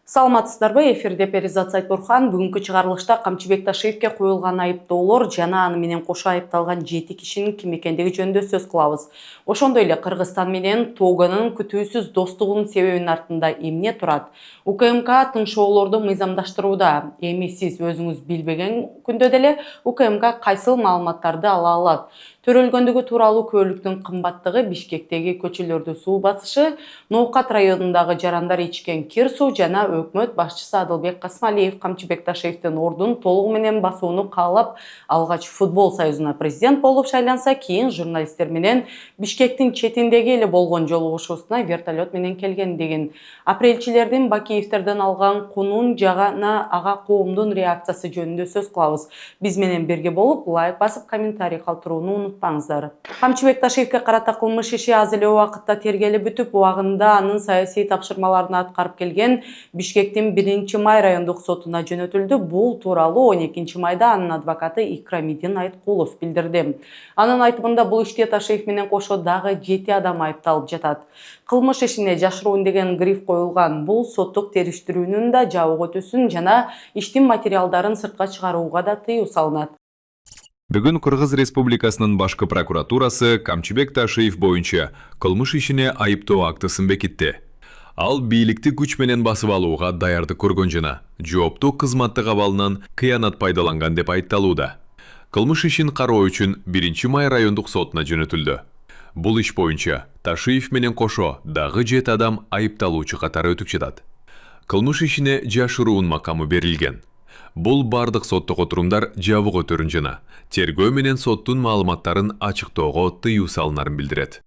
Саламатсыздарбы, эфирде Перизат Сайтбурхан. Бүгүнкү чыгарылышта Камчыбек Ташиевке коюлган айыптоолор жана аны менен кошо айыпталган 7 кишинин ким экендиги жөнүндө сөз кылабыз. Ошондой эле Кыргызстан менен Тоганын күтүүсүз достугунун себебинин артында эмне турат? УКМК тыңшоолорду мыйзамдаштырууда. Эми сиз өзүңүз билбеген күндө деле УКМК кайсыл маалыматтарды ала алат? Төрөлгөндүгү тууралуу күбөлүктүн кымбаттыгы, Бишкектеги көчөлөрдү суу басышы, Ноокат районундагы жарандар ичкен кир суу жана өкмөт башчысы Адылбек Касмалиев Камчыбек Ташиевдин ордун толугу менен басууну каалап, алгач футбол союзуна президент болуп шайланса, кийин журналисттер менен Бишкектин четиндеги эле болгон жолугушуусуна вертолет менен келген деген. Апрелчилердин Бакиевтерден алган кунун жана ага коомдун реакциясы жөнүндө сөз кылабыз. Биз менен бирге болуп, лайк басып, комментарий калтырууну унутпаңыздар. Камчыбек Ташиевке карата кылмыш иши аз эле убакытта тергелип бүтүп, убагында анын саясий тапшырмаларын аткарып келген Бишкектин 1-Май райондук сотуна жөнөтүлдү. Бул тууралуу 12-майда анын адвокаты Икрамидин Айткулов билдирди. Анын айтымында бул иште Ташиев менен кошо дагы 7 адам айыпталып жатат. Кылмыш ишине жашыруун деген гриф коюлган. Бул соттук териштирүүнүн да жабык өтүүсүн жана иштин материалдарын сыртка чыгарууга да тыюу салынат. Бүгүн Кыргыз Республикасынын башкы прокуратурасы Камчыбек Ташиев боюнча кылмыш ишине айыптоо актысын бекитти. Ал бийликти күч менен басып алууга даярдык көргөн жана жооптуу кызматтык абалынан кыянат пайдаланган деп айыпталууда. Кылмыш ишин кароо үчүн 1-Май райондук сотуна жөнөтүлдү. Бул иш боюнча Ташиев менен кошо дагы 7 адам айыпталуучу катары өтүп жатат. Кылмыш ишине жашыруун макамы берилген. Бул бардык соттук отурумдар жабык өтөрүн жана тергөө менен соттун маалыматтарын ачыктоого тыюу салынарын билдирет.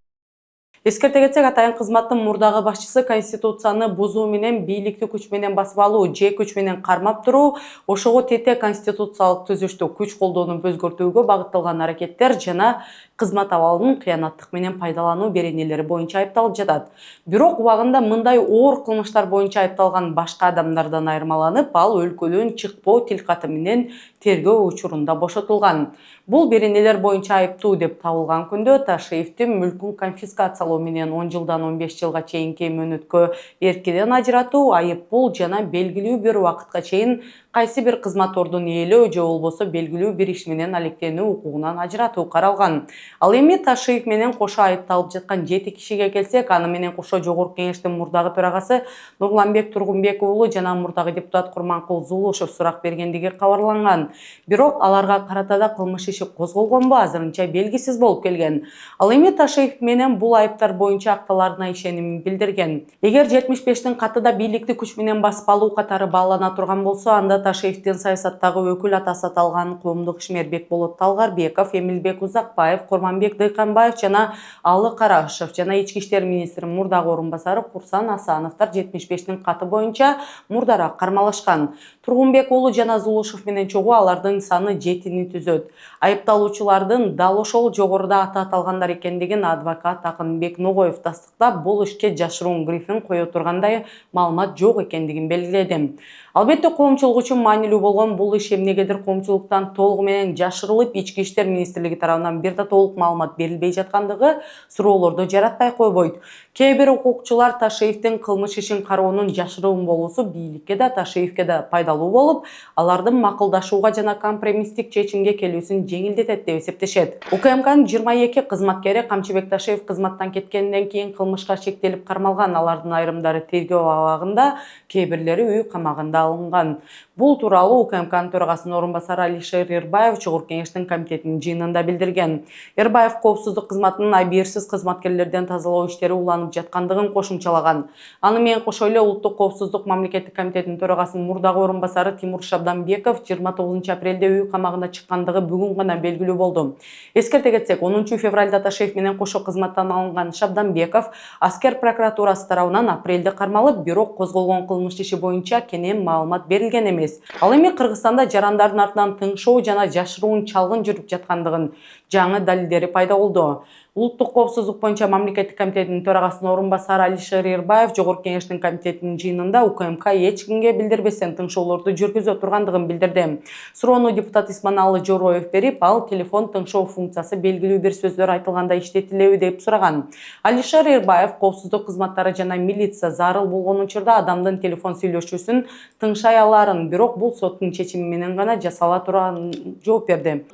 Эскерте кетсек, атайын кызматтын мурдагы башчысы Конституцияны бузуу менен бийликти күч менен басып алуу же күч менен кармап туруу, ошого тете конституциялык түзүштү күч колдонуп өзгөртүүгө багытталган аракеттер жана кызмат абалын кыянаттык менен пайдалануу беренелери боюнча айыпталып жатат. Бирок убагында мындай оор кылмыштар боюнча айыпталган башка адамдардан айырмаланып, ал өлкөдөн чыкпоо тилкаты менен тергөө учурунда бошотулган. Бул беренелер боюнча айыптуу деп табылган күндө Ташиевдин мүлкүн конфискациялоо менен 10 жылдан 15 жылга чейинки мөөнөткө эркинен ажыратуу, айып пул жана белгилүү бир убакытка чейин кайсы бир кызмат ордун ээлөө же болбосо белгилүү бир иш менен алектенүү укугунан ажыратуу каралган. Ал эми Ташиев менен кошо айыпталып жаткан 7 кишиге келсек, аны менен кошо Жогорку Кеңештин мурдагы төрагасы Нурланбек Тургунбек уулу жана мурдагы депутат Курманкул Зулушев сурак бергендиги кабарланган. Бирок аларга карата да кылмыш иши козголгонбу, азырынча белгисиз болуп келген. Ал эми Ташиев менен бул айыптар боюнча акталарына ишенимин билдирген. Эгер 75-тин катыда бийликти күч менен басып алуу катары баалана турган болсо, анда Ташиевдин саясаттагы өкүл атасы аталган коомдук ишмер Бекболот Талгарбеков, Эмилбек Узакбаев, Курманбек Дыйканбаев жана Алы Карашев жана ички иштер министринин мурдагы орун басары Курсан Асановдор 75-тин каты боюнча мурдараак кармалашкан. Тургунбек уулу жана Зулушев менен чогуу алардын саны 7-ни түзөт. Айыпталуучулардын дал ошол жогоруда аты аталгандар экендигин адвокат Акынбек Ногоев тастыктап, бул ишке жашыруун грифин кое тургандай маалымат жок экендигин белгиледи. Албетте коомчулук үчүн маанилүү болгон бул иш эмнегедир коомчулуктан толугу менен жашырылып, ички иштер министрлиги тарабынан бир да толук маалымат берилбей жаткандыгы суроолорду жаратпай койбойт. Кээ бир укукчулар Ташиевдин кылмыш ишин кароонун жашыруун болуусу бийликке да Ташиевке да пайдалуу болуп, алардын макулдашууга жана компромисстик чечимге келүүсүн жеңилдетет деп эсептешет. УКМКнын 22 кызматкери Камчыбек Ташиев кызматтан кеткенден кийин кылмышка шектелип кармалган. Алардын айрымдары тергөө абагында, кээ бирлери үй камагында алынган. Бул тууралуу УКМКнын төрагасынын орун басары Алишер Эрбаев Жогорку Кеңештин комитетинин жыйынында билдирген. Эрбаев коопсуздук кызматынын абийирсиз кызматкерлерден тазалоо иштери уланып жаткандыгын кошумчалаган. Аны менен кошо эле Улуттук коопсуздук мамлекеттик комитетинин төрагасынын мурдагы орун басары Тимур Шабданбеков 29 апрелде үй камагына чыккандыгы бүгүн гана белгилүү болду. Эскерте кетсек, 10 февралда Ташиев менен кошо кызматтан алынган Шабданбеков аскер прокуратурасы тарабынан апрелде кармалып, бирок козголгон кылмыш иши боюнча кенен маалымат берилген эмес. Ал эми Кыргызстанда жарандардын артынан тыңшоо жана жашыруун чалгын жүрүп жаткандыгын жаңы далилдери пайда болду. Улуттук коопсуздук боюнча мамлекеттик комитетинин төрагасынын орун басары Алишер Эрбаев Жогорку Кеңештин комитетинин жыйынында УКМК эч кимге билдирбестен тыңшоолорду жүргүзө тургандыгын билдирди. Суроону депутат Исманалы Жороев берип, ал телефон тыңшоо функциясы белгилүү бир сөздөр айтылганда иштетилеби деп сураган. Алишер Эрбаев коопсуздук кызматтары жана милиция зарыл болгон учурда адамдын телефон сүйлөшүүсүн тыңшай аларын, бирок бул соттун чечими менен гана жасала турганын жооп берди.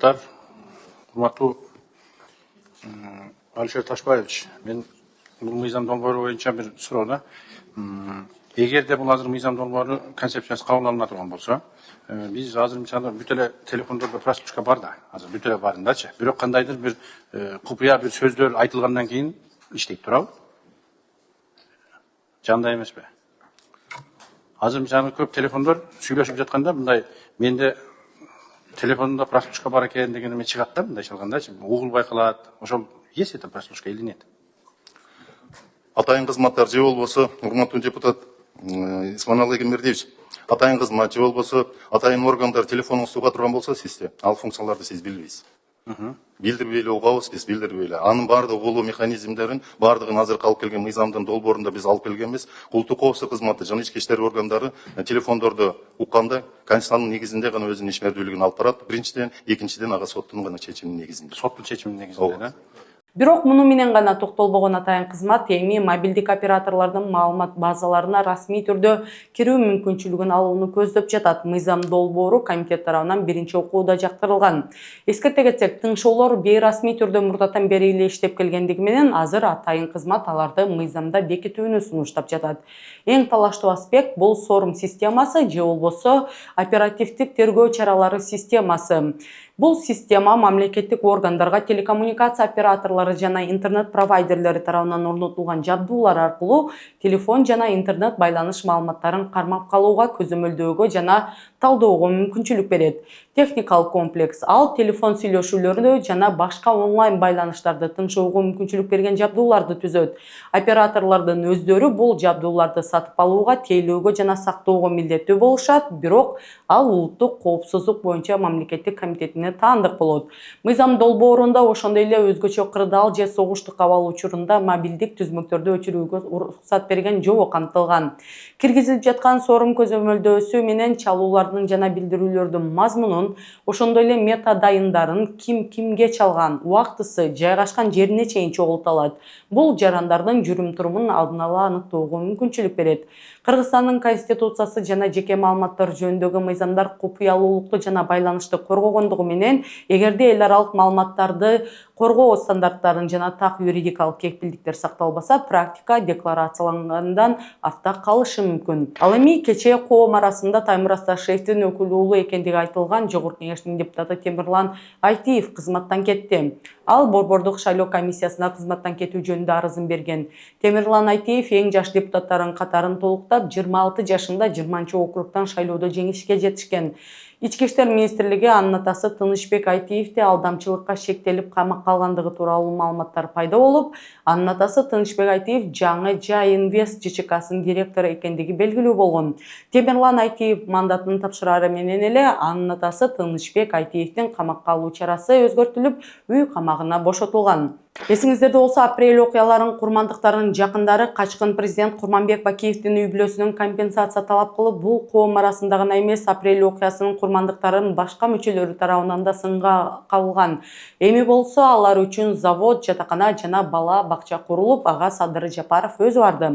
Урматтуу Алишер Ташбаевич, мен бул мыйзам долбоору боюнча бир суроо да. Эгерде бул азыр мыйзам долбоору концепциясы кабыл алына турган болсо, биз азыр мисалы бүт эле телефондордо прослушка бар да, азыр бүт эле барындачы. Бирок кандайдыр бир купуя бир сөздөр айтылгандан кийин иштейт турабы? Жандай эмеспи? Азыр мисалы көп телефондор сүйлөшүп жатканда мындай менде телефонда прослушка бар экен деген эме чыгат да, мындай чалгандачы, угулбай калат. Ошол есть это прослушка или нет? Атайын кызматтар же болбосо, урматтуу депутат Исманалы Эгембердиевич, атайын кызмат же болбосо, атайын органдар телефонуңузду уга турган болсо сизде, ал функцияларды сиз билбейсиз. Билдирбей эле угабыз, биз билдирбей эле. Анын баардык улуу механизмдерин, баардыгын азыр алып келген мыйзамдын долбоорунда биз алып келгенбиз. Улуттук коопсуздук кызматы жана ички иштер органдары телефондорду укканда Конституциянын негизинде гана өзүнүн ишмердүүлүгүн алып барат. Биринчиден, экинчиден ага соттун гана чечиминин негизинде. Соттун чечиминин негизинде да. Бирок муну менен гана токтолбогон атайын кызмат эми мобилдик операторлордун маалымат базаларына расмий түрдө кирүү мүмкүнчүлүгүн алууну көздөп жатат. Мыйзам долбоору комитет тарабынан биринчи окууда жактырылган. Эскерте кетсек, тыңшоолор бейрасмий түрдө мурдатан бери эле иштеп келгендиги менен азыр атайын кызмат аларды мыйзамда бекитүүнү сунуштап жатат. Эң талаштуу аспект бул сорум системасы же болбосо оперативдик тергөө чаралары системасы. Бул система мамлекеттик органдарга телекоммуникация операторлору жана интернет провайдерлери тарабынан орнотулган жабдуулар аркылуу телефон жана интернет байланыш маалыматтарын кармап калууга, көзөмөлдөөгө жана талдөөгө мүмкүнчүлүк берет. Техникалык комплекс ал телефон сүйлөшүүлөрү жана башка онлайн байланыштарды тыңшоого мүмкүнчүлүк берген жабдууларды түзөт. Операторлордун өздөрү бул жабдууларды сатып алууга, тейлөөгө жана сактоого милдеттүү болушат, бирок ал улуттук коопсуздук боюнча мамлекеттик комитетине таандык болот. Мыйзам долбоорунда ошондой эле өзгөчө кырдаал же согуштук абал учурунда мобилдик түзмөктөрдү өчүрүүгө уруксат берген жобо камтылган. Киргизилип жаткан сорум көзөмөлдөөсү менен чалуулардын жана билдирүүлөрдүн мазмунун, ошондой эле мета дайындарын кимге чалган, убактысы, жайгашкан жерине чейин чогулталат. Бул жарандардын жүрүм-турумун алдын ала аныктоого мүмкүнчүлүк берет. Кыргызстандын Конституциясы жана жеке маалыматтар жөнүндөгү мыйзамдар купуялуулукту жана байланышты коргогондугу менен, эгерде эл аралык маалыматтарды коргоо стандарттарын жана так юридикалык кепилдиктер сакталбаса, практика декларациялангандан артта калышы мүмкүн. Ал эми кечээ коом арасында Таймураз Ташиевдин өкүлүүлүгү экендиги айтылган Жогорку Кеңештин депутаты Темирлан Айтиев кызматтан кетти. Ал Борбордук шайлоо комиссиясына кызматтан кетүү жөнүндө арызын берген. Темирлан Айтиев эң жаш депутаттардын катарын толуктап, 26 жашында 20-округтан шайлоодо жеңишке жетишкен. Ички иштер министрлиги анын атасы Тынычбек Айтиевди алдамчылыкка шектелип камакка алгандыгы тууралуу маалыматтар пайда болуп, анын атасы Тынычбек Айтиев жаңы Жай Инвест ЖЧКсынын директору экендиги белгилүү болгон. Темирлан Айтиев мандатын тапшырары менен эле анын атасы Тынычбек Айтиевдин камакка алуу чарасы өзгөртүлүп, үй камагына бошотулган. Эсиңиздерде болсо, апрель окуяларын курмандыктарынын жакындары качкын президент Курманбек Бакиевдин үй бүлөсүнөн компенсация талап кылып, бул коом арасында гана эмес, апрель окуясынын курмандыктарынын башка мүчөлөрү тарабынан да сынга кабылган. Эми болсо алар үчүн завод, жатакана жана бала бакча курулуп, ага Садыр Жапаров өзү барды.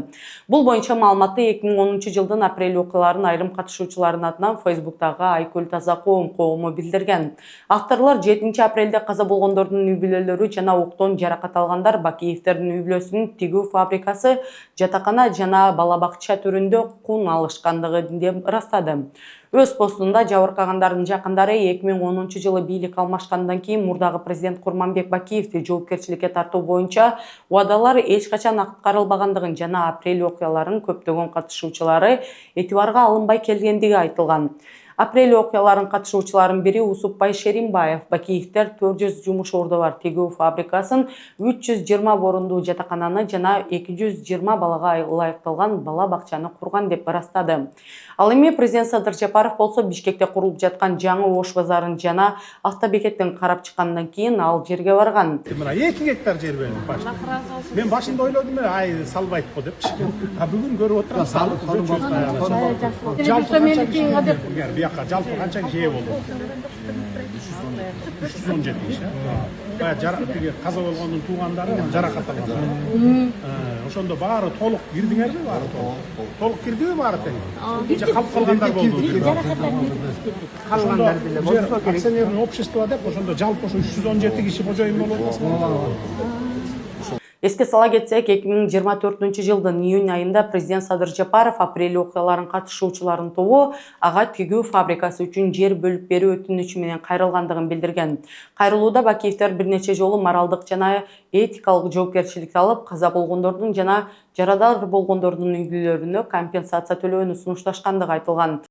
Бул боюнча маалыматты 2010-жылдын апрель окуяларынын айрым катышуучуларынын атынан Facebook'тагы Айкөл Тазакоом коому билдирген. Авторлор 7 апрелде каза болгондордун үй бүлөлөрү жана октон жаракат алгандар Бакиевдердин үй бүлөсүнүн тигүү фабрикасы, жатакана жана бала бакча түрүндө кун алышкандыгы деп ырастады. Өз постунда жабыркагандардын жакындары 2010-жылы бийлик алмашкандан кийин мурдагы президент Курманбек Бакиевди жоопкерчиликке тартуу боюнча убадалар эч качан аткарылбагандыгын жана апрель окуяларынын көптөгөн катышуучулары этибарга алынбай келгендиги айтылган. Апрель окуяларын катышуучуларынын бири Усупбай Шеримбаев. Бакиевдер 400 жумуш орду бар тегүү фабрикасын, 320 орунду жатакананы жана 220 балага ылайыкталган бала бакчаны курган деп ырастады. Ал эми президент Садыр Жапаров болсо Бишкекте курулуп жаткан жаңы Ош базарын жана автобекеттин карап чыккандан кийин ал жерге барган. 2 гектар жер берилип башта. Мен башында ойлодум ай салбайт го депчи. А бүгүн көрүп отурам салып бияка жалпы канча жээ болду? 317 киши. Каза болгондун туугандары жаракат алган. Ошондо баары толук кирдиңерби? Баары толук кирдиби баары тең? Калып калгандар болду. Калгандар деле болсо акционерный общество деп ошондо жалпы ошо 317 киши кожоюн болуп атасың. Эске сала кетсек, 2024-жылдын июнь айында президент Садыр Жапаров апрель окуяларын катышуучуларынын тобу ага тегүү фабрикасы үчүн жер бөлүп берүү өтүнүчү менен кайрылгандыгын билдирген. Кайрылууда Бакиевдер бир нече жолу моралдык жана этикалык жоопкерчиликти алып, каза болгондордун жана жарадар болгондордун үй бүлөлөрүнө компенсация төлөөнү сунушташкандыгы айтылган.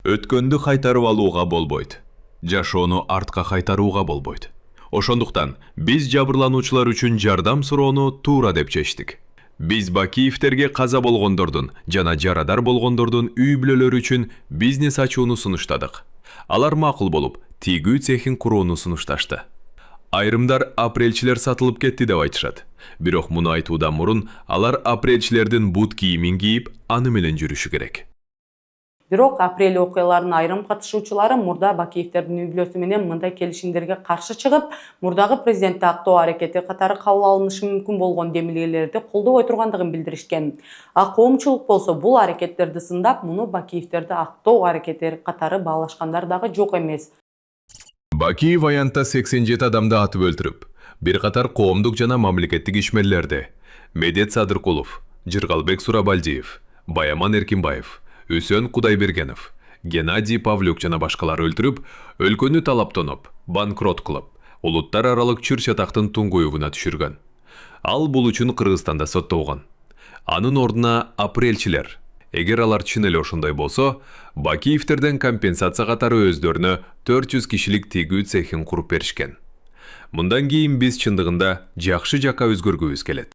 Өткөндү кайтарып алууга болбойт. Жашоону артка кайтарууга болбойт. Ошондуктан биз жабырлануучулар үчүн жардам суроону туура деп чечтик. Биз Бакиевдерге каза болгондордун жана жарадар болгондордун үй бүлөлөрү үчүн бизнес ачууну сунуштадык. Алар макул болуп, тигүү цехин курууну сунушташты. Айрымдар апрелчилер сатылып кетти деп айтышат. Бирок муну айтуудан мурун алар апрелчилердин бут кийимин кийип, аны менен жүрүшү керек. Бирок апрель окуяларынын айрым катышуучулары мурда Бакиевдердин үй бүлөсү менен мындай келишимдерге каршы чыгып, мурдагы президентти актоо аракети катары кабыл алынышы мүмкүн болгон демилгелерди колдобой тургандыгын билдиришкен. А коомчулук болсо бул аракеттерди сындап, муну Бакиевдерди актоо аракети катары баалашкандар дагы жок эмес. Бакиев аянтта 87 адамды атып өлтүрүп, бир катар коомдук жана мамлекеттик ишмерлерди Медет Садыркулов, Жыргалбек Сурабалдиев, Баяман Эркинбаев, Үсөн Кудайбергенов, Геннадий Павлюк жана башкалар өлтүрүп, өлкөнү талаптоноп, банкрот кылып, улуттар аралык чүр чатактын туңгуюгуна түшүргөн. Ал бул үчүн Кыргызстанда соттолгон. Анын ордуна апрелчилер, эгер алар чын эле ошондой болсо, Бакиевдерден компенсация катары өздөрүнө 400 кишилик тегүү цехин куруп беришкен. Мындан кийин биз чындыгында жакшы жакка өзгөргүбүз келет.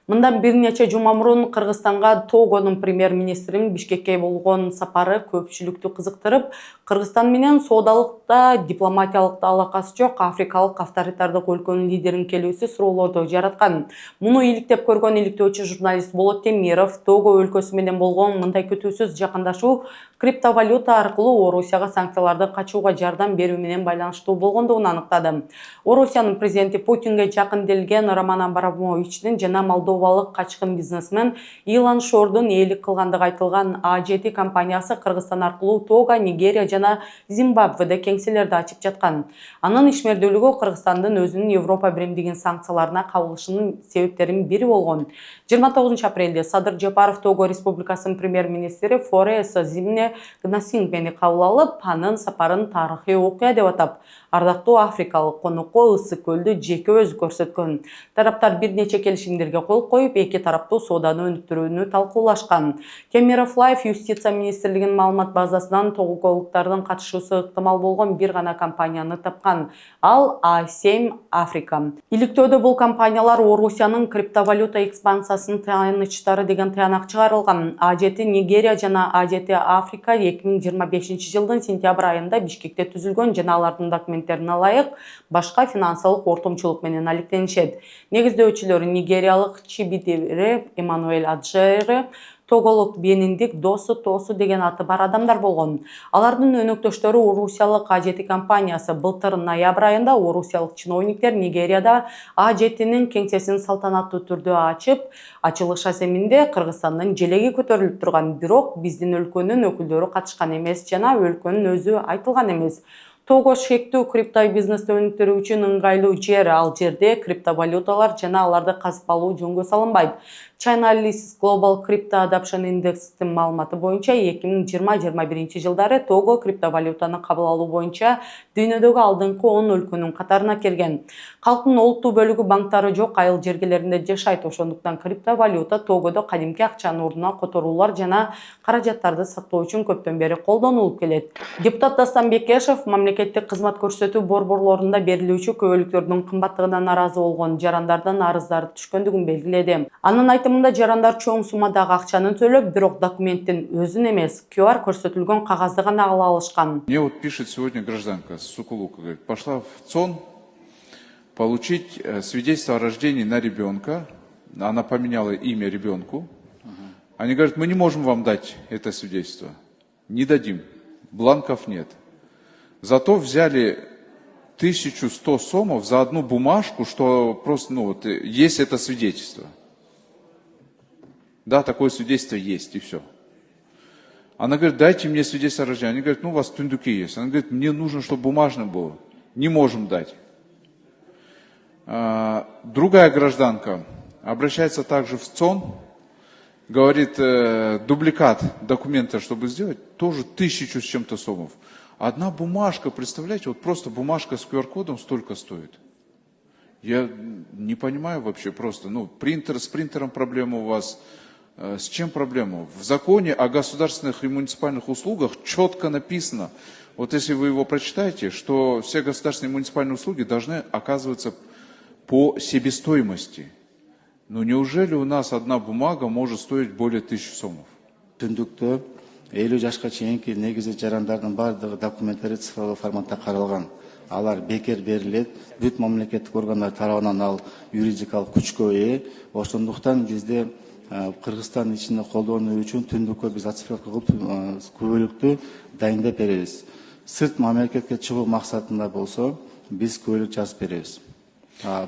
Мындан бир нече жума мурун Кыргызстанга Тогонун премьер-министринин Бишкекке болгон сапары көпчүлүктү кызыктырып, Кыргызстан менен соодалыкта, дипломатиялык алакасы жок африкалык авторитардык өлкөнүн лидерин келүүсү суроолорду жараткан. Муну иликтеп көргөн иликтөөчү журналист Болот Темиров Того өлкөсү менен болгон мындай күтүүсүз жакындашуу криптовалюта аркылуу Орусияга санкцияларды качууга жардам берүү менен байланыштуу болгондугун аныктады. Орусиянын президенти Путинге жакын делген Роман Абрамовичтин жана молдовалык качкын бизнесмен Илон Шордун ээлик кылгандыгы айтылган A7 компаниясы Кыргызстан аркылуу Того, Нигерия жана Зимбабведе кеңселерди ачып жаткан. Анын ишмердүүлүгү Кыргызстандын өзүнүн Европа биримдигинин санкцияларына кабылышынын себептеринин бири болгон. 29 апрелде Садыр Жапаров Того Республикасынын премьер-министри Фореса Зимне Гнасингбени кабыл алып, анын сапарын тарыхый окуя деп атап, ардактуу африкалык конокко ысык көлдү жеке өзү көрсөткөн. Тараптар бир нече келишимдерге кол коюп, эки тараптуу сооданы өнүктүрүүнү талкуулашкан. Темиров Лайф юстиция министрлигинин маалымат базасынан тоголуктардын катышуусу ыктымал болгон бир гана компанияны тапкан. Ал A7 Africa. Иликтөөдө бул компаниялар Орусиянын криптовалюта экспансиясынын таянычтары деген таянак чыгарылган. A7 Нигерия жана A7 Africa 2025 жылдын сентябрь айында Бишкекте түзүлгөн жана алардын документтерине ылайык башка финансылык ортомчулук менен алектенишет. Негиздөөчүлөрү нигериялык Чибидире Эммануэль Аджере, тоголук Бениндик Тосу деген аты бар адамдар болгон. Алардын өнөктөштөрү Орусиялык A7 компаниясы былтыр ноябрь айында орусиялык чиновниктер Нигерияда A7-нин кеңсесин салтанаттуу түрдө ачып, ачылыш асеминде Кыргызстандын желеги көтөрүлүп турган, бирок биздин өлкөнүн өкүлдөрү катышкан эмес жана өлкөнүн өзү айтылган эмес. Того шектүү крипто бизнести өнүктүрүү үчүн ыңгайлуу жер, ал жерде криптовалюталар жана аларды казып алуу жөнгө салынбайт. Chainalysis Global Crypto Adoption Index'in маалыматы боюнча 2020-21 жылдары Того криптовалютаны кабыл алуу боюнча дүйнөдөгү алдыңкы 10 өлкөнүн катарына кирген. Калктын олуттуу бөлүгү банктары жок айыл жергелеринде жашайт. Ошондуктан криптовалюта Тогодо кадимки акчанын ордуна которуулар жана каражаттарды сактоо үчүн көптөн бери колдонулуп келет. Депутат Дастан Бекешев мамлекеттик кызмат көрсөтүү борборлорунда берилүүчү көбөлүктөрдүн кымбаттыгынан нааразы болгон жарандардан арыздары түшкөндүгүн белгиледи. Анын айтымында жарандар чоң суммадагы акчаны төлөп, бирок документтин өзүн эмес, QR көрсөтүлгөн кагазды гана ала алышкан. Мне вот пишет сегодня гражданка с Сукулука, говорит, пошла в ЦОН получить свидетельство о рождении на ребенка. Она поменяла имя ребенку. Они говорят, мы не можем вам дать это свидетельство. Не дадим. Бланков нет. Зато взяли 1100 сомов за одну бумажку, что просто, есть это свидетельство. Да, такое свидетельство есть, и все. Она говорит, дайте мне свидетельство о рождении. Они говорят, у вас тундуки есть. Она говорит, мне нужно, чтобы бумажно было. Не можем дать. Другая гражданка обращается также в ЦОН, говорит, дубликат документа, чтобы сделать, тоже 1000 с чем-то сомов. Одна бумажка, представляете, вот просто бумажка с QR-кодом столько стоит. Я не понимаю вообще просто, с принтером проблема у вас, с чем проблема? В законе о государственных и муниципальных услугах четко написано, вот если вы его прочитаете, что все государственные и муниципальные услуги должны оказываться по себестоимости. Неужели у нас одна бумага может стоить более 1000 сомов? Түндүктө 50 жашка чейинки негизи жарандардын баардыгы документтери цифрлуу форматта каралган. Алар бекер берилет, бүт мамлекеттик органдар тарабынан ал юридикалык күчкө ээ. Ошондуктан бизде Кыргызстан ичинде колдонуу үчүн түндүккө биз оцифровка кылып күбөлүктү дайындап беребиз. Сырт мамлекетке чыгуу максатында болсо, биз күбөлүк жазып беребиз.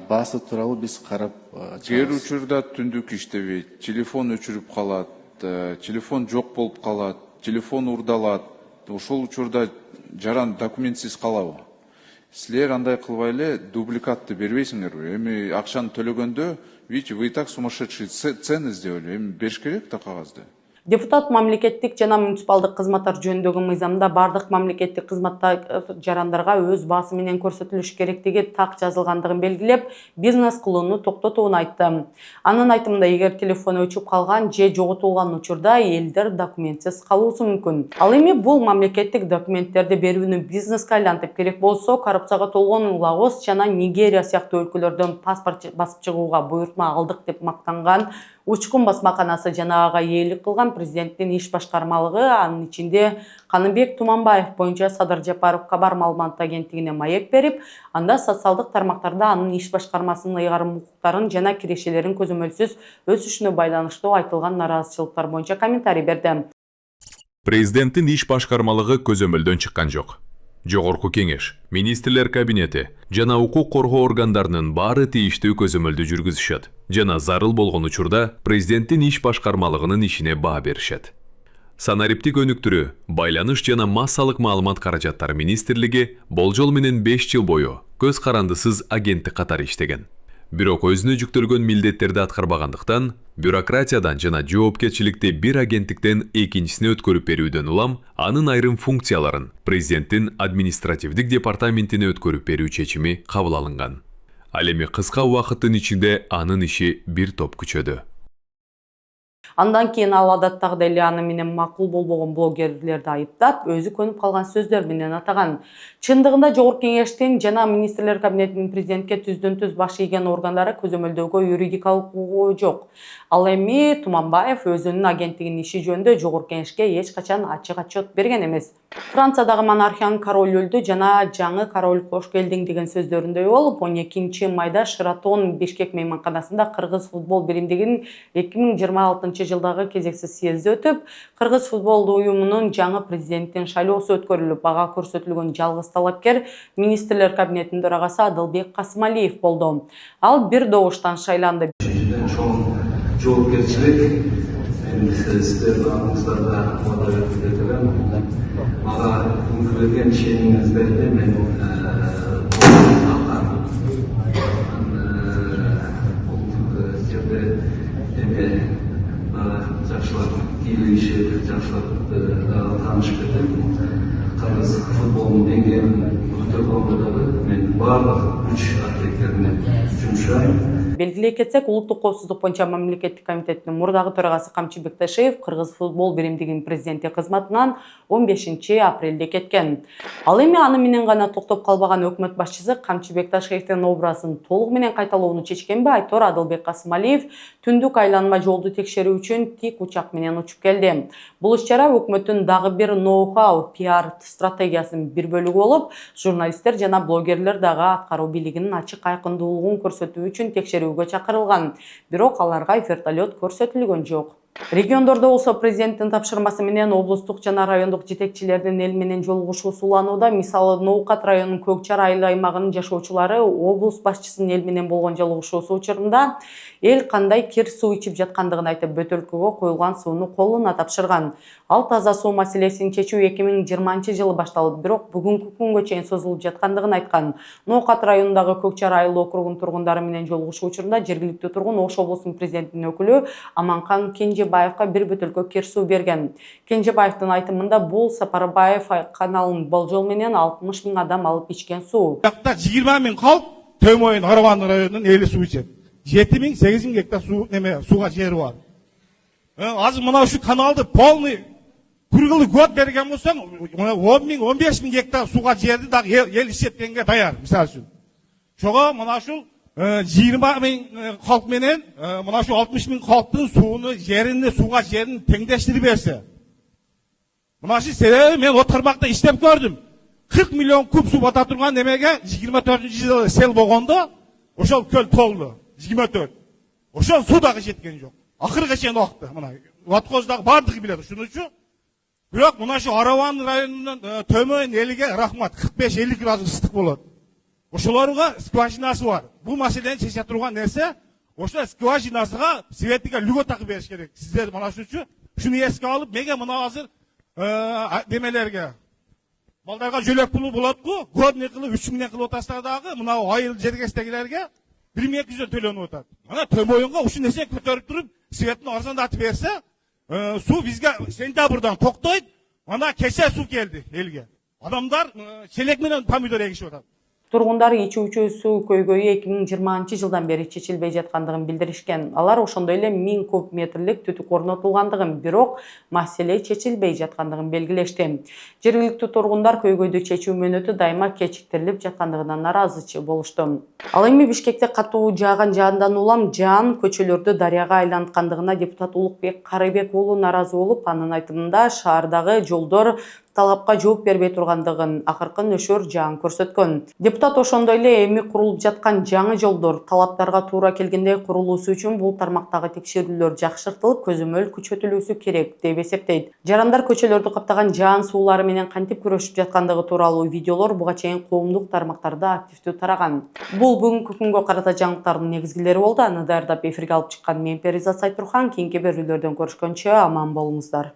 Басы тууралуу биз карап чыгабыз. Кээ учурда түндүк иштебейт, телефон өчүрүп калат, телефон жок болуп калат, телефон урдалат. Ошол учурда жаран документсиз калабы? Силер андай кылбай эле дубликатты бербейсиңерби? Эми акчаны төлөгөндө, видите, вы и так сумасшедшие цены сделали. Эми бериш керек да кагазды. Депутат мамлекеттик жана муниципалдык кызматтар жөнүндөгү мыйзамда бардык мамлекеттик кызматтар жарандарга өз баасы менен көрсөтүлүш керектиги так жазылгандыгын белгилеп, бизнес кылууну токтотууну айтты. Анын айтымында, эгер телефон өчүп калган же жоготулган учурда элдер документсиз калуусу мүмкүн. Ал эми бул мамлекеттик документтерди берүүнү бизнеске айлантып керек болсо, коррупцияга толгон Лагос жана Нигерия сыяктуу өлкөлөрдөн паспорт басып чыгууга буйртма алдык деп мактанган Учкун басмаканасы жана ага ээлик кылган президенттин иш башкармалыгы, анын ичинде Каныбек Туманбаев боюнча Садыр Жапаров кабар маалымат агенттигине маек берип, анда социалдык тармактарда анын иш башкармасынын ыйгарым укуктарын жана кирешелерин көзөмөлсүз өсүшүнө байланыштуу айтылган нараазычылыктар боюнча комментарий берди. Президенттин иш башкармалыгы көзөмөлдөн чыккан жок. Жогорку кеңеш, министрлер кабинети жана укук коргоо органдарынын баары тийиштүү көзөмөлдү жүргүзүшөт жана зарыл болгон учурда президенттин иш башкармалыгынын ишине баа беришет. Санариптик өнүктүрүү, байланыш жана массалык маалымат каражаттары министрлиги болжол менен 5 жыл бою көз карандысыз агенттик катары иштеген. Бирок өзүнө жүктөлгөн милдеттерди аткарбагандыктан, бюрократиядан жана жоопкерчиликти бир агенттиктен экинчисине өткөрүп берүүдөн улам, анын айрым функцияларын президенттин административдик департаментине өткөрүп берүү чечими кабыл алынган. Ал эми кыска убакыттын ичинде анын иши бир топ күчөдү. Андан кийин ал адаттагыдай эле аны менен макул болбогон блогерлерди айыптап, өзү көнүп калган сөздөр менен атаган. Чындыгында Жогорку кеңештин жана министрлер кабинетинин президентке түздөн-түз баш ийген органдары көзөмөлдөөгө юридикалык укугу жок. Ал эми Туманбаев өзүнүн агенттигинин иши жөнүндө Жогорку кеңешке эч качан ачык отчет берген эмес. Франциядагы монархиянын король өлдү жана жаңы король кош келдиң деген сөздөрүндөй болуп, 12 майда Шератон Бишкек мейманканасында Кыргыз футбол биримдигинин 2026 жылдагы кезексиз съезди өтүп, Кыргыз футбол уюмунун жаңы президенттин шайлоосу өткөрүлүп, ага көрсөтүлгөн жалгыз талапкер министрлер кабинетинин төрагасы Адылбек Касымалиев болду. Ал бир добуштан шайланды. Жоопкерчилик сиздердин алдыңыздарда мага берген ишенимиңиздерди мен жерде кийлигишип жакшылап таанышып кетем. Кыргыз футболунун деңгээлин көтөргөнгө дагы мен баардык күч аракеттерине жумшайм. Белгилей кетсек, улуттук коопсуздук боюнча мамлекеттик комитеттин мурдагы төрагасы Камчыбек Ташиев Кыргыз футбол биримдигинин президенти кызматынан 15 апрелде кеткен. Ал эми аны менен гана токтоп калбаган өкмөт башчысы Камчыбек Ташиевдин образын толугу менен кайталоону чечкенби Айтор Адылбек Касымалиев түндүк айланма жолду текшерүү үчүн тик учак менен учуп келди. Бул иш-чара өкмөттүн дагы бир ноу-хау пиар стратегиясынын бир бөлүгү болуп, журналисттер жана блогерлер дагы аткаруу бийлигинин ачык айкындуулугун көрсөтүү үчүн текшерүүгө чакырылган. Бирок аларга вертолет көрсөтүлгөн жок. Региондордо болсо президенттин тапшырмасы менен облустук жана райондук жетекчилердин эл менен жолугушуу суланууда. Мисалы, Ноокат районунун Көкчар айыл аймагынын жашоочулары облус башчысынын эл менен болгон жолугушуусу учурунда эл кандай кир суу ичип жаткандыгын айтып, бөтөлкөгө коюлган сууну колуна тапшырган. Ал таза суу маселесин чечүү 2020-жылы башталып, бирок бүгүнкү күнгө чейин созулуп жаткандыгын айткан. Ноокат районундагы Көкчар айыл округунун тургундары менен жолугушуу учурунда жергиликтүү тургун Ош облусунун президентинин өкүлү Аманкан Кенжебаевга бир бөтөлкө кир суу берген. Кенжебаевдин айтымында бул Сапарбаев каналынын болжол менен 60 000 адам алып ичкен суу. Жакта 20 000 калк Төмөйүн Араван районунун эли суу ичет. 7 000, 8 000 гектар сууга жери бар. Азыр мына ушу каналды полный күргүлү год берген болсоң, 10 000, 15 000 гектар сууга жерди дагы эл ишеткенге даяр, мисалы үчүн. Чого мына ушул 20 000 халк менен мына ушул 60 000 халктын сууну жерини сууга жерин теңдештирип берсе. Мына ушул себеби мен о тармакта иштеп көрдүм. 40 миллион куб суу бата турган немеге 24-жылы сел болгондо ошол көл толду. 24. Ошол суу дагы жеткен жок. Акырга чейин акты. Мына Ваткоздагы бардыгы билет ушуну үчүн. Бирок мына ушул Араван районунун Төмөйүн элиге рахмат, 45-50 градус ыстык болот. Ошолорго скважинасы бар. Бул маселени чече турган нерсе, ошо скважинасыга светиге льгот такып бериш керек. Сиздер мына ушучу ушуну эске алып, мега мына азыр демелерге балдарга жөлөк пулу болотку, годный кылып 3 000 кылып атасыздар дагы, мына айыл жергестегилерге 1200 төлөнүп атат. Мына Төмөйүнгө ушул нерсе көтөрүп туруп, светин арзандатып берсе, суу бизге сентябрдан токтойт. Мына кече суу келди элге. Адамдар челек менен помидор эгишип атат. Тургундар ичүүчү суу көйгөйү 2020-жылдан бери чечилбей жаткандыгын билдиришкен. Алар ошондой эле 1000 куб метрлик түтүк орнотулгандыгын, бирок маселе чечилбей жаткандыгын белгилешти. Жергиликтүү тургундар көйгөйдү чечүү мөөнөтү дайыма кечиктирилип жаткандыгынан наразычы болушту. Ал эми Бишкекте катуу жааган жаандан улам жаан көчөлөрдү дарыяга айланткандыгына депутат Улукбек Карыбек уулу наразы болуп, анын айтымында шаардагы жолдор талапка жооп бербей тургандыгын, акыркы нөшөр жаан көрсөткөн. Депутат ошондой эле эми курулуп жаткан жаңы жолдор талаптарга туура келгендей курулуусу үчүн бул тармактагы текшерүүлөр жакшыртылып, көзөмөл күчөтүлүүсү керек деп эсептейт. Жарандар көчөлөрдү каптаган жаан суулары менен кантип күрөшүп жаткандыгы тууралуу видеолор буга чейин коомдук тармактарда активдүү тараган. Бул бүгүнкү күнгө карата жаңылыктардын негизгилери болду. Аны даярдап эфирге алып чыккан мен Перизат Сайтурхан. Кийинки берүүлөрдөн көрүшкөнчө аман болуңуздар.